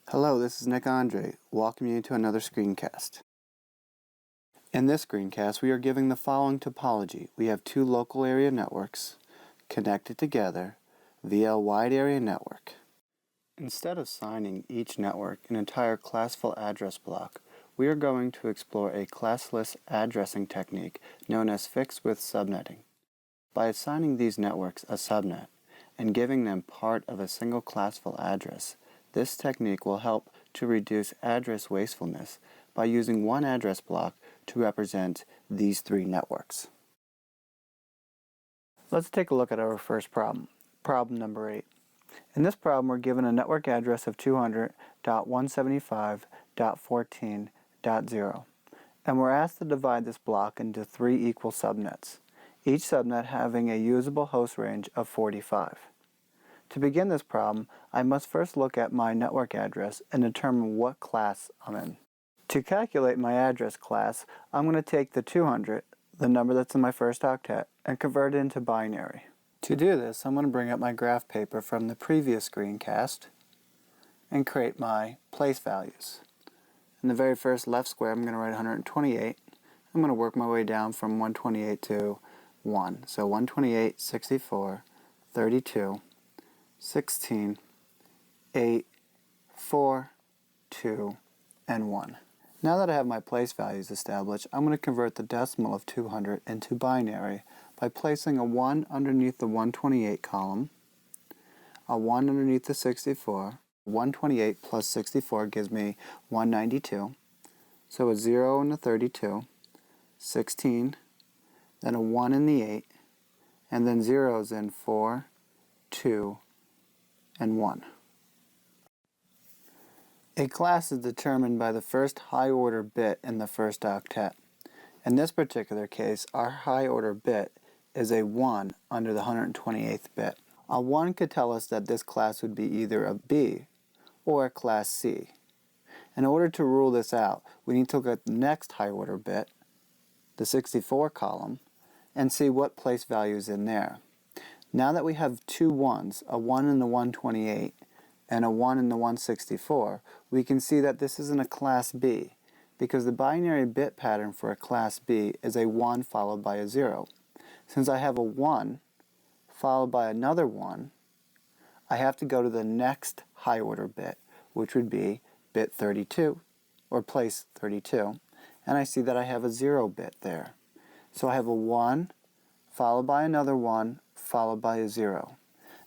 Hello, this is Nick Andre, welcoming you to another screencast. In this screencast, we are giving the following topology. We have two local area networks connected together via a wide area network. Instead of assigning each network an entire classful address block, we are going to explore a classless addressing technique known as fixed-width subnetting. By assigning these networks a subnet and giving them part of a single classful address, this technique will help to reduce address wastefulness by using one address block to represent these three networks. Let's take a look at our first problem, problem number 8. In this problem, we're given a network address of 200.175.14.0, and we're asked to divide this block into 3 equal subnets, each subnet having a usable host range of 45. To begin this problem, I must first look at my network address and determine what class I'm in. To calculate my address class, I'm going to take the 200, the number that's in my first octet, and convert it into binary. To do this, I'm going to bring up my graph paper from the previous screencast and create my place values. In the very first left square, I'm going to write 128. I'm going to work my way down from 128 to 1. So 128, 64, 32, 16, 8, 4, 2, and 1. Now that I have my place values established, I'm going to convert the decimal of 200 into binary by placing a 1 underneath the 128 column, a 1 underneath the 64. 128 plus 64 gives me 192. So a 0 in the 32, 16, then a 1 in the 8, and then zeros in 4, 2, and 1. A class is determined by the first high-order bit in the first octet. In this particular case, our high-order bit is a 1 under the 128th bit. A 1 could tell us that this class would be either a B or a class C. In order to rule this out, we need to look at the next high-order bit, the 64 column, and see what place value is in there. Now that we have two 1s, a 1 in the 128 and a 1 in the 164, we can see that this isn't a class B, because the binary bit pattern for a class B is a 1 followed by a 0. Since I have a 1 followed by another 1, I have to go to the next high order bit, which would be bit 32, or place 32, and I see that I have a 0 bit there. So I have a 1 followed by another 1 followed by a 0.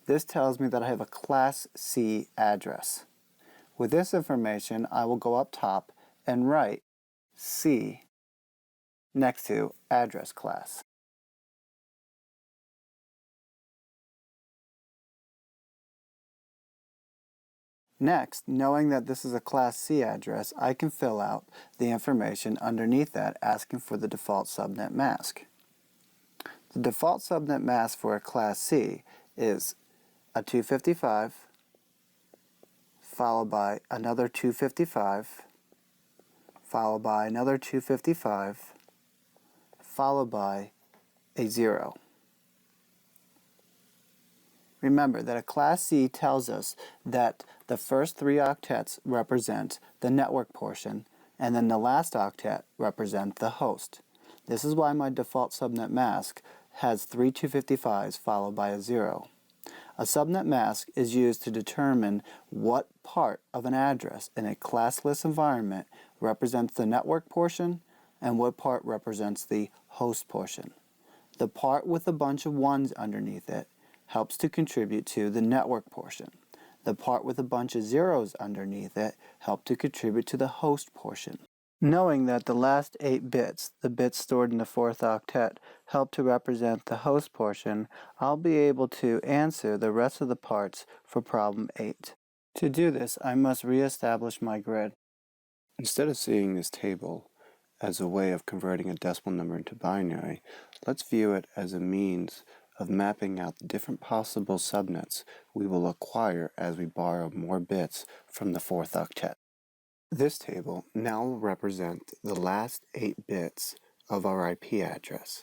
This tells me that I have a class C address. With this information, I will go up top and write C next to address class. Next, knowing that this is a class C address, I can fill out the information underneath that asking for the default subnet mask. The default subnet mask for a class C is a 255 followed by another 255 followed by another 255 followed by a 0. Remember that a class C tells us that the first 3 octets represent the network portion and then the last octet represent the host. This is why my default subnet mask has 3 255s followed by a 0. A subnet mask is used to determine what part of an address in a classless environment represents the network portion and what part represents the host portion. The part with a bunch of 1s underneath it helps to contribute to the network portion. The part with a bunch of 0s underneath it helps to contribute to the host portion. Knowing that the last 8 bits, the bits stored in the 4th octet, help to represent the host portion, I'll be able to answer the rest of the parts for problem 8. To do this, I must reestablish my grid. Instead of seeing this table as a way of converting a decimal number into binary, let's view it as a means of mapping out the different possible subnets we will acquire as we borrow more bits from the 4th octet. This table now will represent the last 8 bits of our IP address.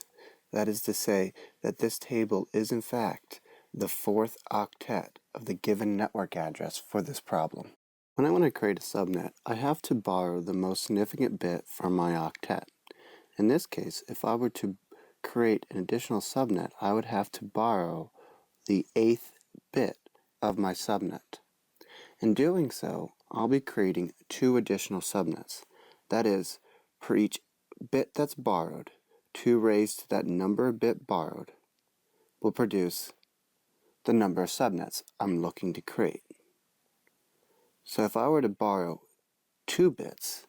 That is to say that this table is in fact the 4th octet of the given network address for this problem. When I want to create a subnet, I have to borrow the most significant bit from my octet. In this case, if I were to create an additional subnet, I would have to borrow the 8th bit of my subnet. In doing so, I'll be creating 2 additional subnets. That is, for each bit that's borrowed, 2 raised to that number of bit borrowed will produce the number of subnets I'm looking to create. So if I were to borrow 2 bits,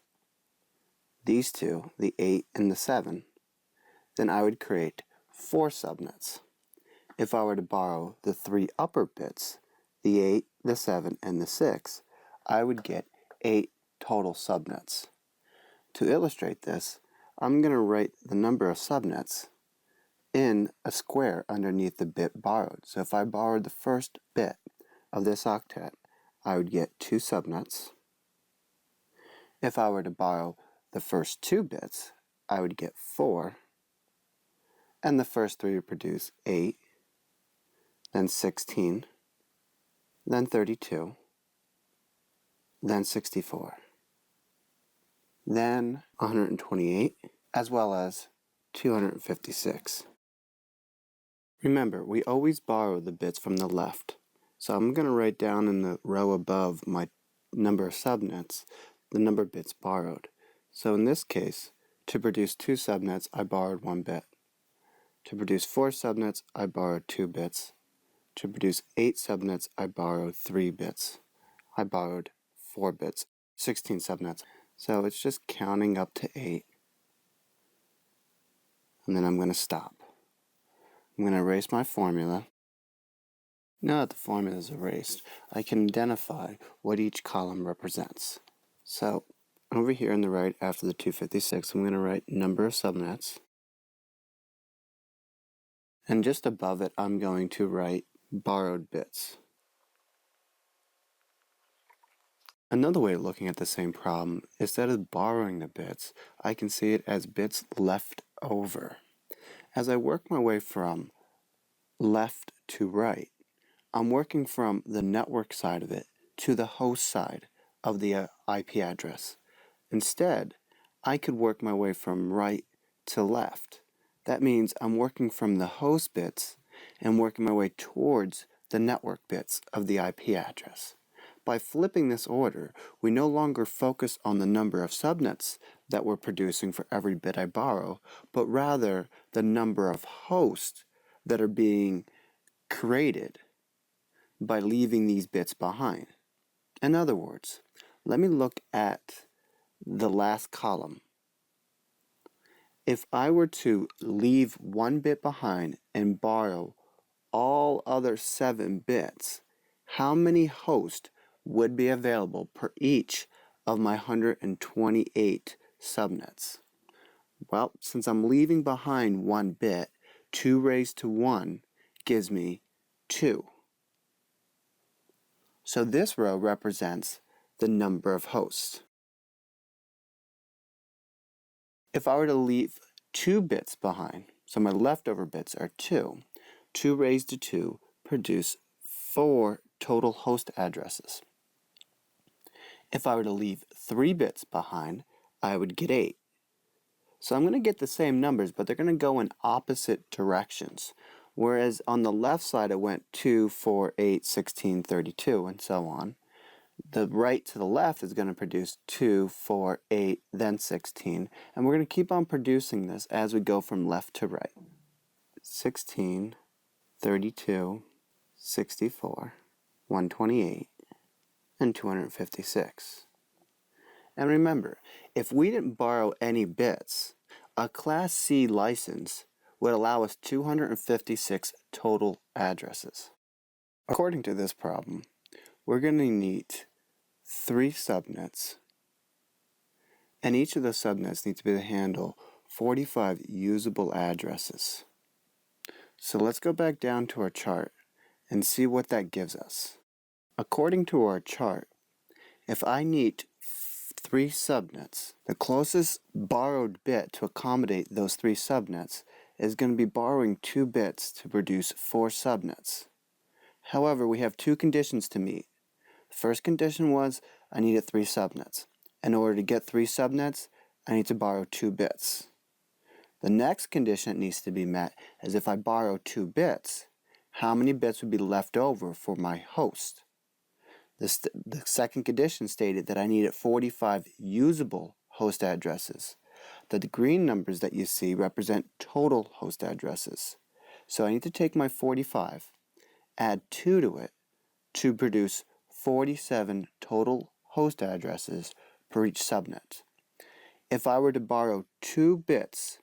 these two, the 8 and the 7, then I would create 4 subnets. If I were to borrow the 3 upper bits, the 8, the 7, and the 6, I would get 8 total subnets. To illustrate this, I'm going to write the number of subnets in a square underneath the bit borrowed. So if I borrowed the first bit of this octet, I would get 2 subnets. If I were to borrow the first 2 bits, I would get 4. And the first 3 would produce 8, then 16, then 32, then 64, then 128, as well as 256. Remember, we always borrow the bits from the left. So I'm going to write down in the row above my number of subnets the number of bits borrowed. So in this case, to produce 2 subnets, I borrowed 1 bit. To produce 4 subnets, I borrowed 2 bits. To produce 8 subnets, I borrowed 3 bits. I borrowed 4 bits, 16 subnets. So it's just counting up to 8. And then I'm going to stop. I'm going to erase my formula. Now that the formula is erased, I can identify what each column represents. So over here on the right, after the 256, I'm going to write number of subnets. And just above it, I'm going to write borrowed bits. Another way of looking at the same problem, instead of borrowing the bits, I can see it as bits left over. As I work my way from left to right, I'm working from the network side of it to the host side of the IP address. Instead, I could work my way from right to left. That means I'm working from the host bits and working my way towards the network bits of the IP address. By flipping this order, we no longer focus on the number of subnets that we're producing for every bit I borrow, but rather the number of hosts that are being created by leaving these bits behind. In other words, let me look at the last column. If I were to leave 1 bit behind and borrow all other 7 bits, how many hosts would be available per each of my 128 subnets? Well, since I'm leaving behind 1 bit, 2 raised to 1 gives me 2. So this row represents the number of hosts. If I were to leave 2 bits behind, so my leftover bits are 2, 2 raised to 2 produce 4 total host addresses. If I were to leave 3 bits behind, I would get 8. So I'm going to get the same numbers, but they're going to go in opposite directions. Whereas on the left side it went 2, 4, 8, 16, 32, and so on. The right to the left is going to produce 2, 4, 8, then 16. And we're going to keep on producing this as we go from left to right. 16, 32, 64, 128, and 256. And remember, if we didn't borrow any bits, a Class C license would allow us 256 total addresses. According to this problem, we're going to need 3 subnets, and each of the subnets needs to be able to handle 45 usable addresses. So let's go back down to our chart and see what that gives us. According to our chart, if I need 3 subnets, the closest borrowed bit to accommodate those 3 subnets is going to be borrowing 2 bits to produce 4 subnets. However, we have 2 conditions to meet. The first condition was I needed 3 subnets. In order to get 3 subnets, I need to borrow 2 bits. The next condition that needs to be met is if I borrow 2 bits, how many bits would be left over for my host? The second condition stated that I needed 45 usable host addresses. The green numbers that you see represent total host addresses. So I need to take my 45, add 2 to it to produce 47 total host addresses per each subnet. If I were to borrow 2 bits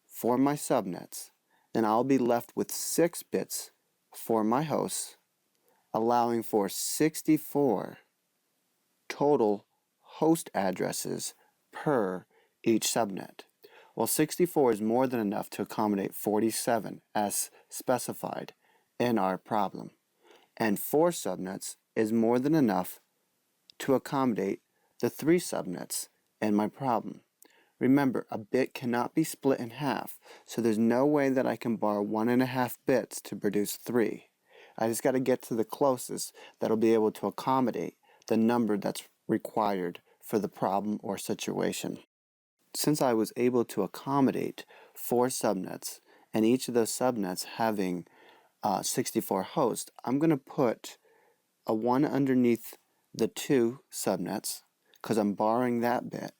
for my subnets, then I'll be left with 6 bits for my hosts, allowing for 64 total host addresses per each subnet. Well, 64 is more than enough to accommodate 47 as specified in our problem, and 4 subnets is more than enough to accommodate the 3 subnets in my problem. Remember, a bit cannot be split in half, so there's no way that I can borrow 1.5 bits to produce 3. I just got to get to the closest that'll be able to accommodate the number that's required for the problem or situation. Since I was able to accommodate 4 subnets, and each of those subnets having 64 hosts, I'm going to put a 1 underneath the 2 subnets because I'm borrowing that bit.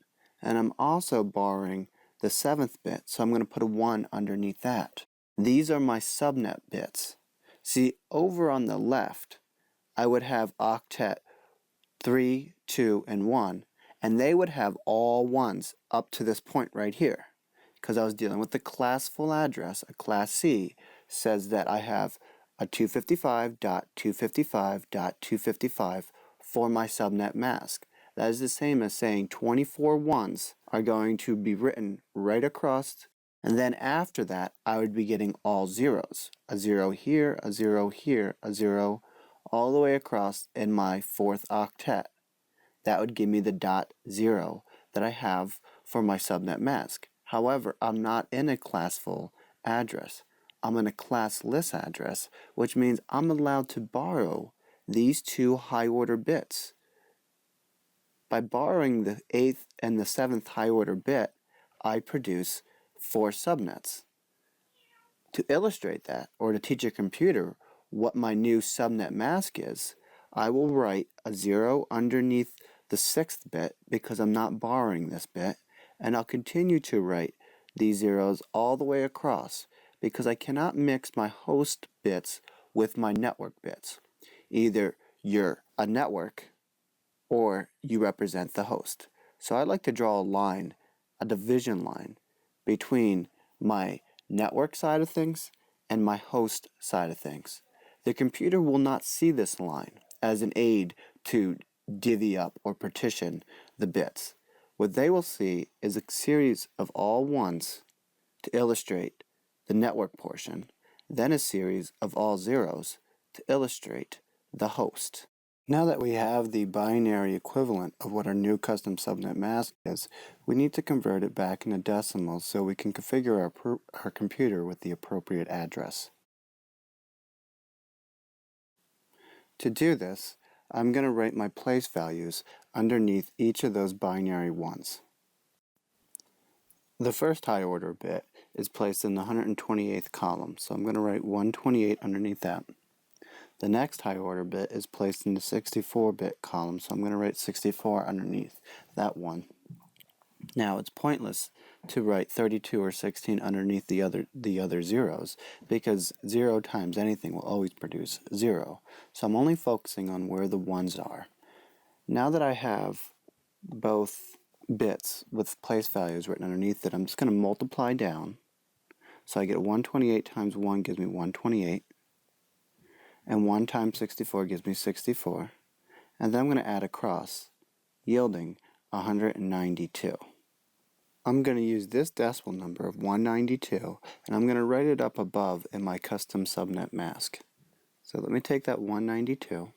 And I'm also borrowing the 7th bit, so I'm going to put a 1 underneath that. These are my subnet bits. See, over on the left, I would have octet 3, 2, and 1, and they would have all 1s up to this point right here. Because I was dealing with the class full address, a class C says that I have a 255.255.255 for my subnet mask. That is the same as saying 24 1s are going to be written right across, and then after that I would be getting all zeros. A 0 here, a 0 here, a 0, all the way across in my 4th octet. That would give me the .0 that I have for my subnet mask. However, I'm not in a classful address. I'm in a classless address, which means I'm allowed to borrow these 2 high order bits. By borrowing the 8th and the 7th high order bit, I produce 4 subnets. To illustrate that, or to teach a computer what my new subnet mask is, I will write a 0 underneath the 6th bit because I'm not borrowing this bit, and I'll continue to write these zeros all the way across because I cannot mix my host bits with my network bits. Either you're a network or you represent the host. So I like to draw a line, a division line, between my network side of things and my host side of things. The computer will not see this line as an aid to divvy up or partition the bits. What they will see is a series of all 1s to illustrate the network portion, then a series of all 0s to illustrate the host. Now that we have the binary equivalent of what our new custom subnet mask is, we need to convert it back into decimals so we can configure our computer with the appropriate address. To do this, I'm going to write my place values underneath each of those binary 1s. The first high order bit is placed in the 128th column, so I'm going to write 128 underneath that. The next high order bit is placed in the 64-bit column, so I'm going to write 64 underneath that one. Now it's pointless to write 32 or 16 underneath the other zeros because 0 times anything will always produce 0. So I'm only focusing on where the 1s are. Now that I have both bits with place values written underneath it, I'm just going to multiply down. So I get 128 times 1 gives me 128. And 1 times 64 gives me 64. And then I'm going to add across, yielding 192. I'm going to use this decimal number of 192, and I'm going to write it up above in my custom subnet mask. So let me take that 192,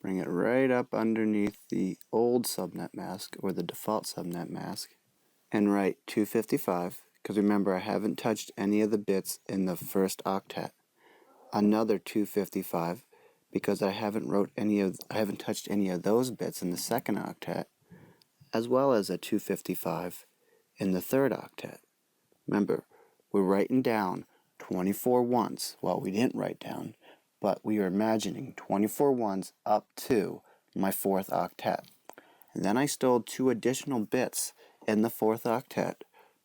bring it right up underneath the old subnet mask, or the default subnet mask, and write 255, because remember I haven't touched any of the bits in the first octet. Another 255 because I haven't touched any of those bits in the second octet, as well as a 255 in the third octet. Remember, we're writing down 24 ones. Well, we didn't write down, but we are imagining 24 ones up to my fourth octet. And then I stole 2 additional bits in the fourth octet,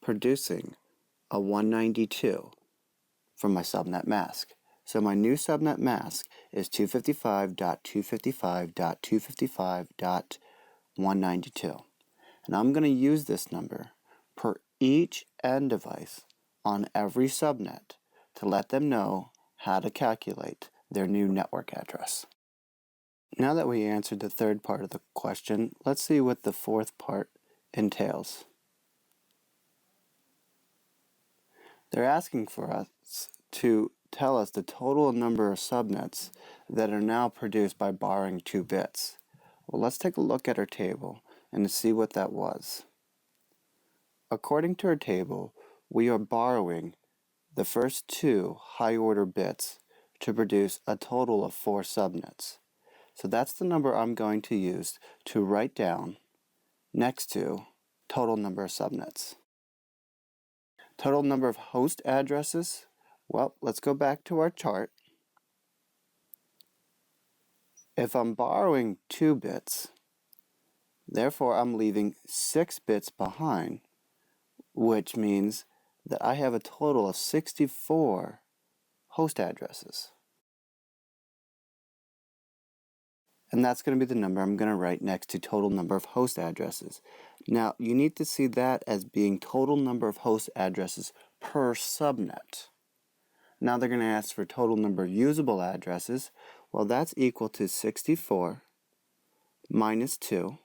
producing a 192 from my subnet mask. So my new subnet mask is 255.255.255.192. And I'm going to use this number per each end device on every subnet to let them know how to calculate their new network address. Now that we answered the third part of the question, let's see what the fourth part entails. They're asking for us to tell us the total number of subnets that are now produced by borrowing 2 bits. Well, let's take a look at our table and see what that was. According to our table, we are borrowing the first 2 high-order bits to produce a total of 4 subnets. So that's the number I'm going to use to write down next to total number of subnets. Total number of host addresses. Well, let's go back to our chart. If I'm borrowing 2 bits, therefore I'm leaving 6 bits behind, which means that I have a total of 64 host addresses. And that's going to be the number I'm going to write next to total number of host addresses. Now, you need to see that as being total number of host addresses per subnet. Now they're going to ask for total number of usable addresses. Well, that's equal to 64 minus 2,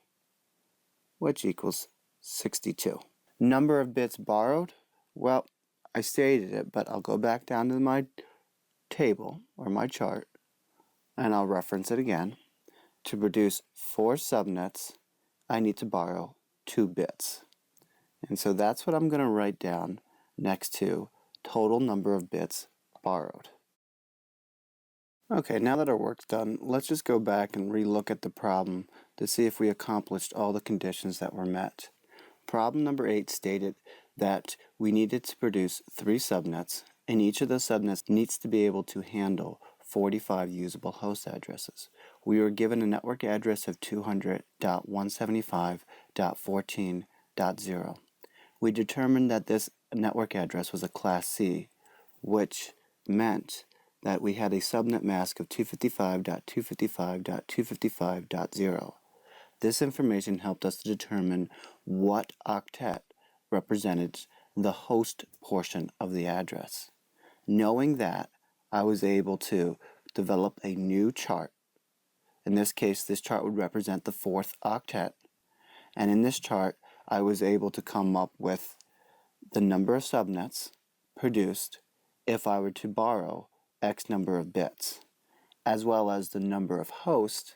which equals 62. Number of bits borrowed? Well, I stated it, but I'll go back down to my table or my chart, and I'll reference it again. To produce 4 subnets, I need to borrow 2 bits. And so that's what I'm going to write down next to total number of bits borrowed. Okay, now that our work's done, let's just go back and relook at the problem to see if we accomplished all the conditions that were met. Problem number 8 stated that we needed to produce 3 subnets, and each of those subnets needs to be able to handle 45 usable host addresses. We were given a network address of 200.175.14.0. We determined that this network address was a Class C, which meant that we had a subnet mask of 255.255.255.0. This information helped us to determine what octet represented the host portion of the address. Knowing that, I was able to develop a new chart. In this case, this chart would represent the 4th octet. And in this chart, I was able to come up with the number of subnets produced if I were to borrow X number of bits, as well as the number of hosts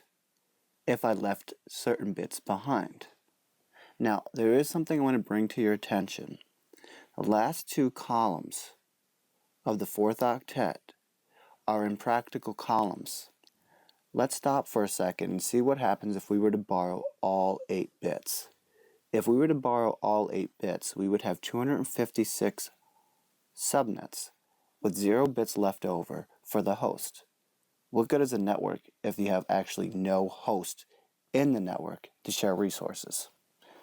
if I left certain bits behind. Now, there is something I want to bring to your attention. The last 2 columns of the 4th octet are in practical columns. Let's stop for a second and see what happens if we were to borrow all 8 bits. If we were to borrow all 8 bits, we would have 256 subnets with 0 bits left over for the host. What good is a network if you have actually no host in the network to share resources?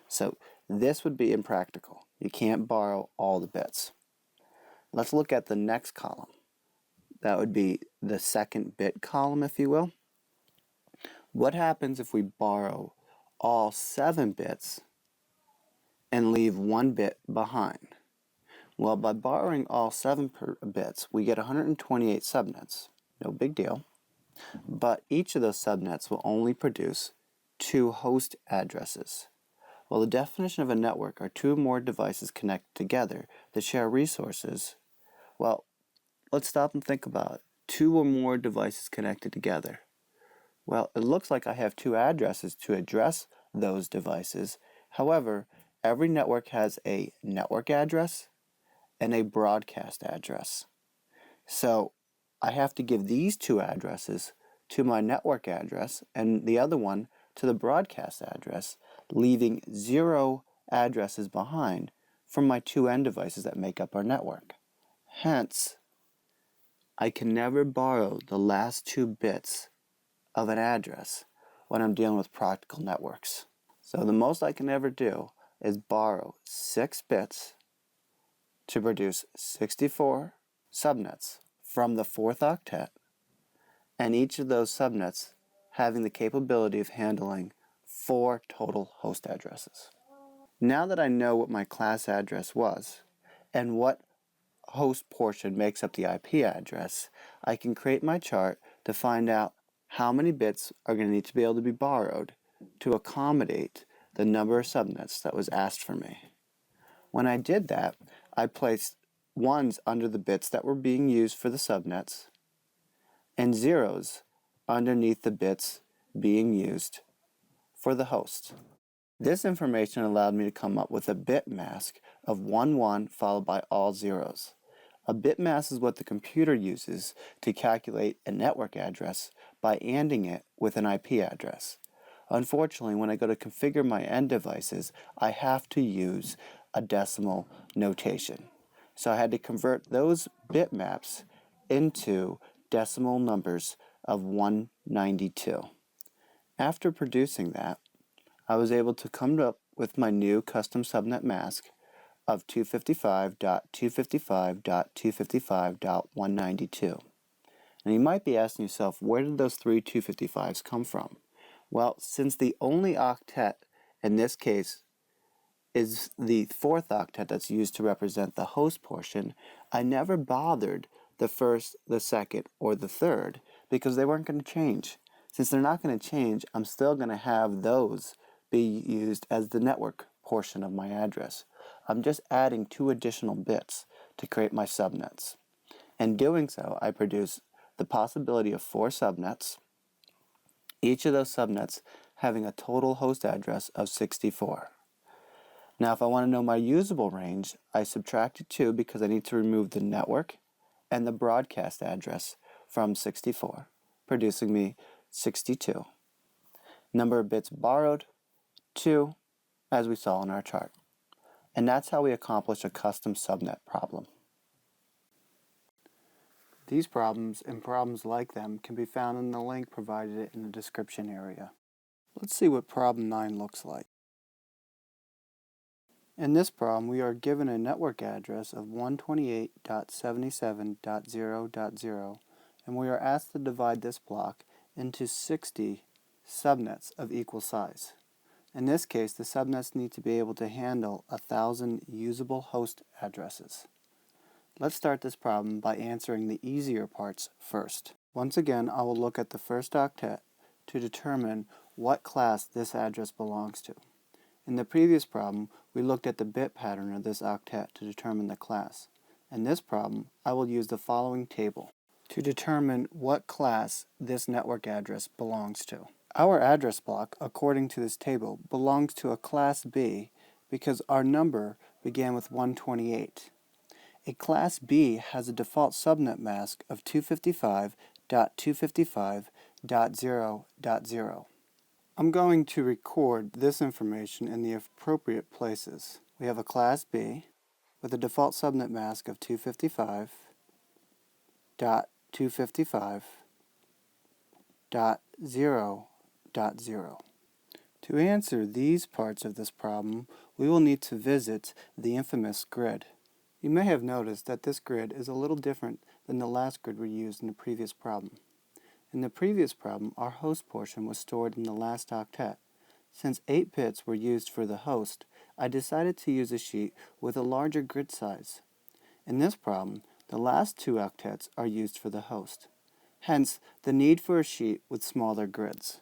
So this would be impractical. You can't borrow all the bits. Let's look at the next column. That would be the second bit column, if you will. What happens if we borrow all 7 bits and leave 1 bit behind? Well, by borrowing all 7 bits, we get 128 subnets. No big deal. But each of those subnets will only produce 2 host addresses. Well, the definition of a network are 2 or more devices connected together that share resources. Well, let's stop and think about it. 2 or more devices connected together. Well, it looks like I have 2 addresses to address those devices. However, every network has a network address and a broadcast address. So I have to give these 2 addresses to my network address and the other one to the broadcast address, leaving 0 addresses behind from my 2 end devices that make up our network. Hence, I can never borrow the last 2 bits of an address when I'm dealing with practical networks. So the most I can ever do is borrow 6 bits to produce 64 subnets from the 4th octet, and each of those subnets having the capability of handling 4 total host addresses. Now that I know what my class address was and what host portion makes up the IP address, I can create my chart to find out how many bits are going to need to be able to be borrowed to accommodate the number of subnets that was asked for me. When I did that, I placed 1s under the bits that were being used for the subnets and 0s underneath the bits being used for the host. This information allowed me to come up with a bit mask of 1 1 followed by all zeros. A bit mask is what the computer uses to calculate a network address by ANDing it with an IP address. Unfortunately, when I go to configure my end devices, I have to use a decimal notation. So I had to convert those bit maps into decimal numbers of 192. After producing that, I was able to come up with my new custom subnet mask of 255.255.255.192. Now you might be asking yourself, where did those 3 255s come from? Well, since the only octet in this case is the 4th octet that's used to represent the host portion, I never bothered the 1st, the 2nd, or the 3rd because they weren't going to change. Since they're not going to change, I'm still going to have those be used as the network portion of my address. I'm just adding 2 additional bits to create my subnets. In doing so, I produce the possibility of 4 subnets, each of those subnets having a total host address of 64. Now, if I want to know my usable range, I subtracted 2 because I need to remove the network and the broadcast address from 64, producing me 62. Number of bits borrowed, 2, as we saw in our chart. And that's how we accomplish a custom subnet problem. These problems and problems like them can be found in the link provided in the description area. Let's see what problem 9 looks like. In this problem, we are given a network address of 128.77.0.0, and we are asked to divide this block into 60 subnets of equal size. In this case, the subnets need to be able to handle 1,000 usable host addresses. Let's start this problem by answering the easier parts first. Once again, I will look at the first octet to determine what class this address belongs to. In the previous problem, we looked at the bit pattern of this octet to determine the class. In this problem, I will use the following table to determine what class this network address belongs to. Our address block, according to this table, belongs to a class B because our number began with 128. A class B has a default subnet mask of 255.255.0.0. I'm going to record this information in the appropriate places. We have a class B with a default subnet mask of 255.255.0.0. To answer these parts of this problem, we will need to visit the infamous grid. You may have noticed that this grid is a little different than the last grid we used in the previous problem. In the previous problem, our host portion was stored in the last octet. Since 8 bits were used for the host, I decided to use a sheet with a larger grid size. In this problem, the last 2 octets are used for the host. Hence, the need for a sheet with smaller grids.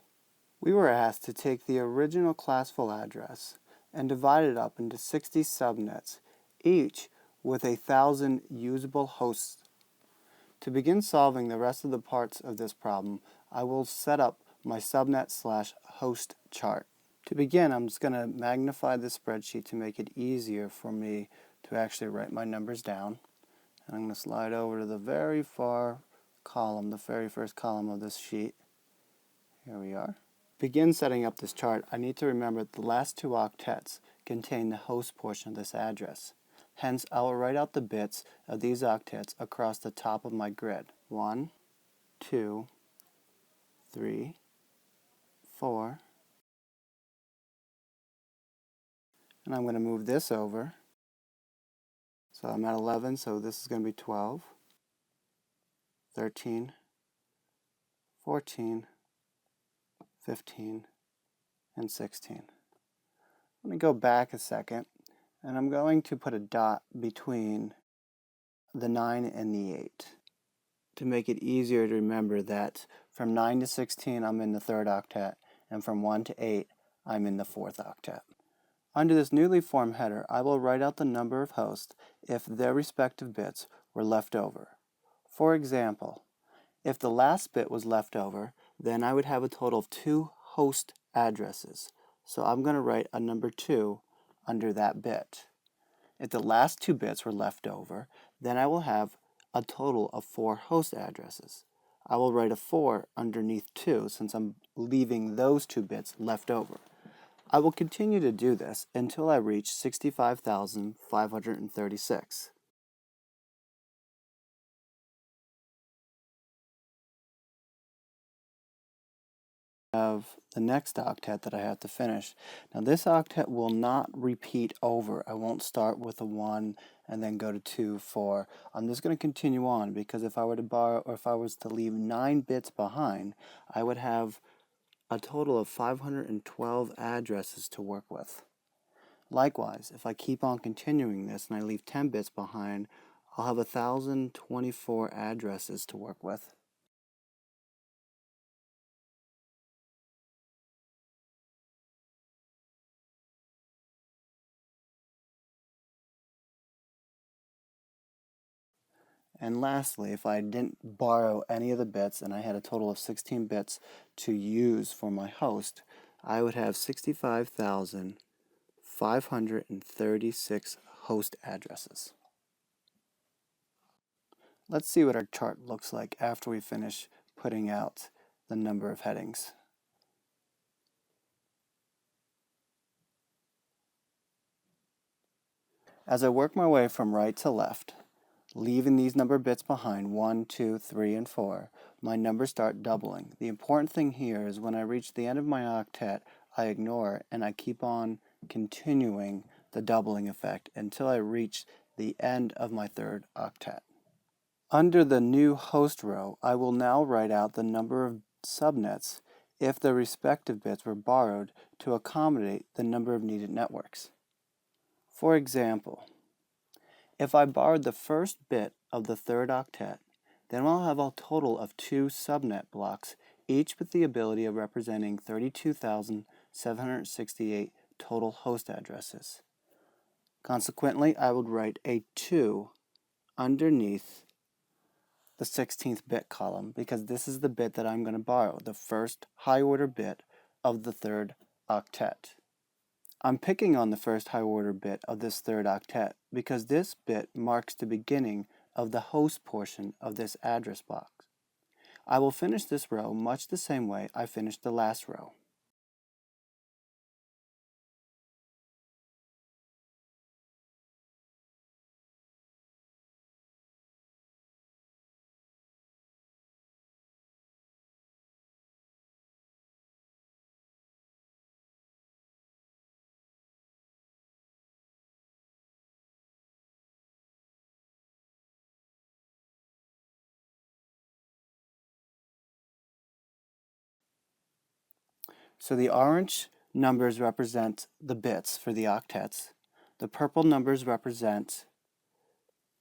We were asked to take the original classful address and divide it up into 60 subnets, each with 1,000 usable hosts. To begin solving the rest of the parts of this problem, I will set up my subnet/host chart. To begin, I'm just going to magnify the spreadsheet to make it easier for me to actually write my numbers down. And I'm going to slide over to the very far column, the very first column of this sheet. Here we are. Begin setting up this chart, I need to remember that the last two octets contain the host portion of this address. Hence, I will write out the bits of these octets across the top of my grid. 1, 2, 3, 4. And I'm going to move this over. So I'm at 11, so this is going to be 12, 13, 14, 15, and 16. Let me go back a second, and I'm going to put a dot between the 9 and the 8 to make it easier to remember that from 9 to 16 I'm in the third octet, and from 1 to 8 I'm in the fourth octet. Under this newly formed header, I will write out the number of hosts if their respective bits were left over. For example, if the last bit was left over, then I would have a total of 2 host addresses. So I'm going to write a number 2 under that bit. If the last 2 bits were left over, then I will have a total of 4 host addresses. I will write a 4 underneath 2 since I'm leaving those 2 bits left over. I will continue to do this until I reach 65,536. Of the next octet that I have to finish. Now this octet will not repeat over. I won't start with a 1 and then go to 2, 4. I'm just going to continue on because if I were to borrow, or if I was to leave 9 bits behind, I would have a total of 512 addresses to work with. Likewise, if I keep on continuing this and I leave 10 bits behind, I'll have 1,024 addresses to work with. And lastly, if I didn't borrow any of the bits and I had a total of 16 bits to use for my host, I would have 65,536 host addresses. Let's see what our chart looks like after we finish putting out the number of headings. As I work my way from right to left, leaving these number bits behind, 1, 2, 3, and 4, my numbers start doubling. The important thing here is when I reach the end of my octet, I ignore it and I keep on continuing the doubling effect until I reach the end of my third octet. Under the new host row, I will now write out the number of subnets if the respective bits were borrowed to accommodate the number of needed networks. For example, if I borrowed the first bit of the third octet, then I'll have a total of 2 subnet blocks, each with the ability of representing 32,768 total host addresses. Consequently, I would write a 2 underneath the 16th bit column because this is the bit that I'm going to borrow, the first high order bit of the third octet. I'm picking on the first high order bit of this third octet because this bit marks the beginning of the host portion of this address box. I will finish this row much the same way I finished the last row. So the orange numbers represent the bits for the octets. The purple numbers represent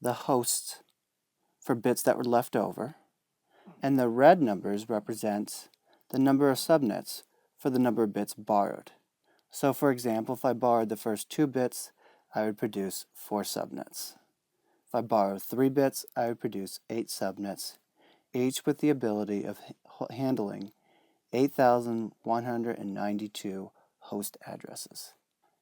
the hosts for bits that were left over. And the red numbers represent the number of subnets for the number of bits borrowed. So for example, if I borrowed the first 2 bits, I would produce 4 subnets. If I borrowed 3 bits, I would produce 8 subnets, each with the ability of handling 8,192 host addresses.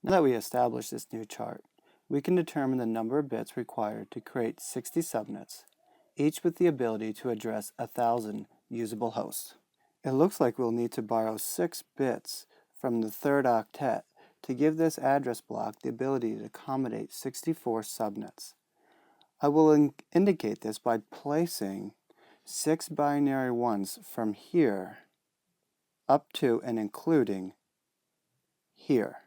Now that we established this new chart, we can determine the number of bits required to create 60 subnets, each with the ability to address 1,000 usable hosts. It looks like we'll need to borrow 6 bits from the third octet to give this address block the ability to accommodate 64 subnets. I will indicate this by placing 6 binary ones from here up to and including here.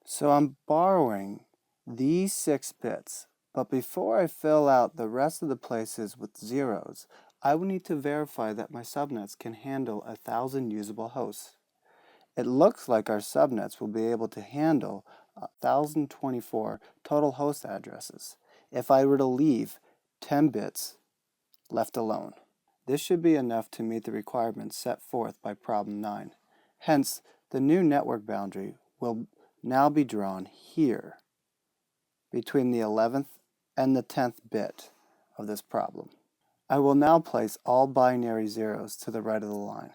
So I'm borrowing these 6 bits, but before I fill out the rest of the places with zeros, I will need to verify that my subnets can handle 1,000 usable hosts. It looks like our subnets will be able to handle 1,024 total host addresses if I were to leave 10 bits left alone. This should be enough to meet the requirements set forth by problem 9. Hence, the new network boundary will now be drawn here between the 11th and the 10th bit of this problem. I will now place all binary zeros to the right of the line.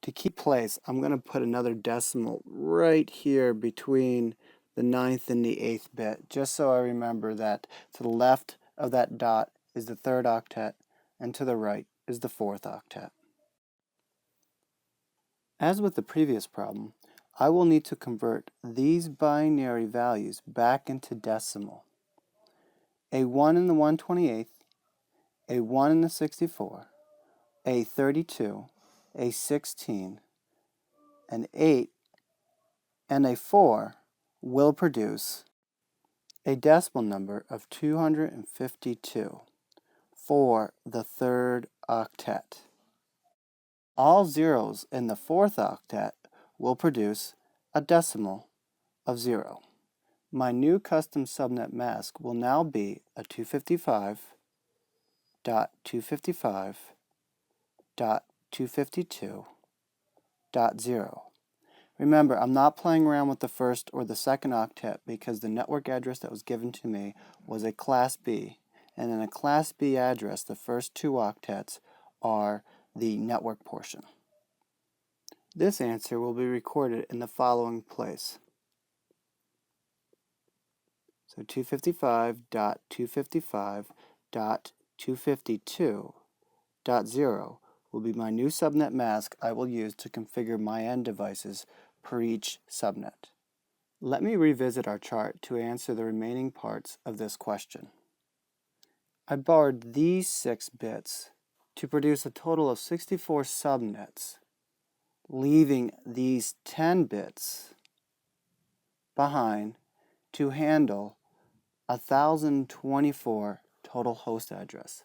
To keep place, I'm going to put another decimal right here between the 9th and the 8th bit, just so I remember that to the left of that dot is the third octet, and to the right is the fourth octet. As with the previous problem, I will need to convert these binary values back into decimal. A 1 in the 128th, a 1 in the 64, a 32, a 16, an 8, and a 4 will produce a decimal number of 252 for the third octet. All zeros in the fourth octet will produce a decimal of 0. My new custom subnet mask will now be a 255.255.252.0. Remember, I'm not playing around with the first or the second octet because the network address that was given to me was a Class B, and in a Class B address, the first 2 octets are the network portion. This answer will be recorded in the following place. So 255.255.252.0 will be my new subnet mask I will use to configure my end devices per each subnet. Let me revisit our chart to answer the remaining parts of this question. I borrowed these 6 bits to produce a total of 64 subnets, leaving these 10 bits behind to handle 1,024 total host address.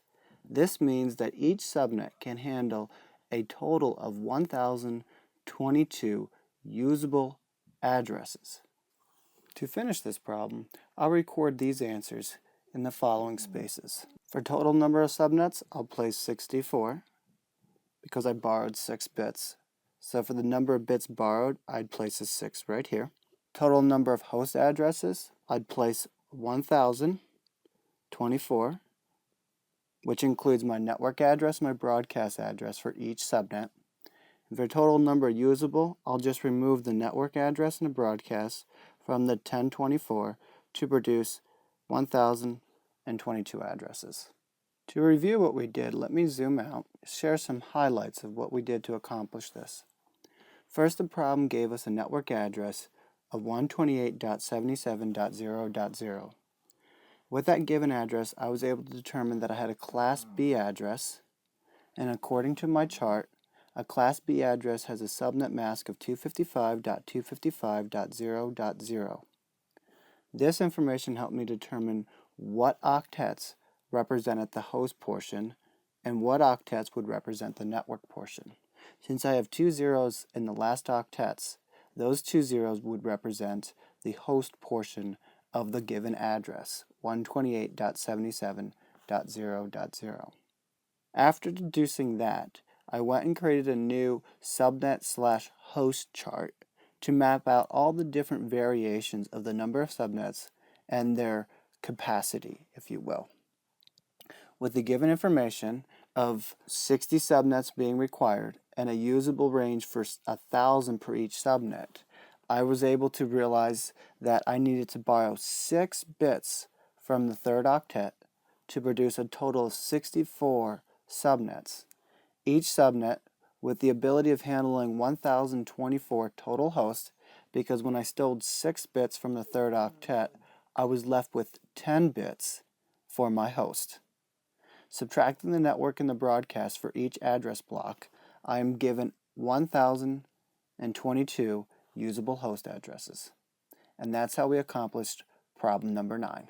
This means that each subnet can handle a total of 1,022 usable addresses. To finish this problem, I'll record these answers in the following spaces. For total number of subnets, I'll place 64 because I borrowed 6 bits. So for the number of bits borrowed, I'd place a 6 right here. Total number of host addresses, I'd place 1,024, which includes my network address and my broadcast address for each subnet. And for total number usable, I'll just remove the network address and the broadcast from the 1024 to produce 1,022 addresses. To review what we did, let me zoom out, share some highlights of what we did to accomplish this. First, the problem gave us a network address of 128.77.0.0. With that given address, I was able to determine that I had a Class B address, and according to my chart, a Class B address has a subnet mask of 255.255.0.0. This information helped me determine what octets represented the host portion and what octets would represent the network portion. Since I have 2 zeros in the last octets, those 2 zeros would represent the host portion of the given address, 128.77.0.0. After deducing that, I went and created a new subnet/host chart to map out all the different variations of the number of subnets and their capacity, if you will. With the given information of 60 subnets being required and a usable range for 1,000 per each subnet, I was able to realize that I needed to borrow 6 bits from the third octet to produce a total of 64 subnets, each subnet with the ability of handling 1024 total hosts, because when I stole 6 bits from the third octet, I was left with 10 bits for my host. Subtracting the network and the broadcast for each address block, I am given 1022 usable host addresses. And that's how we accomplished problem number 9.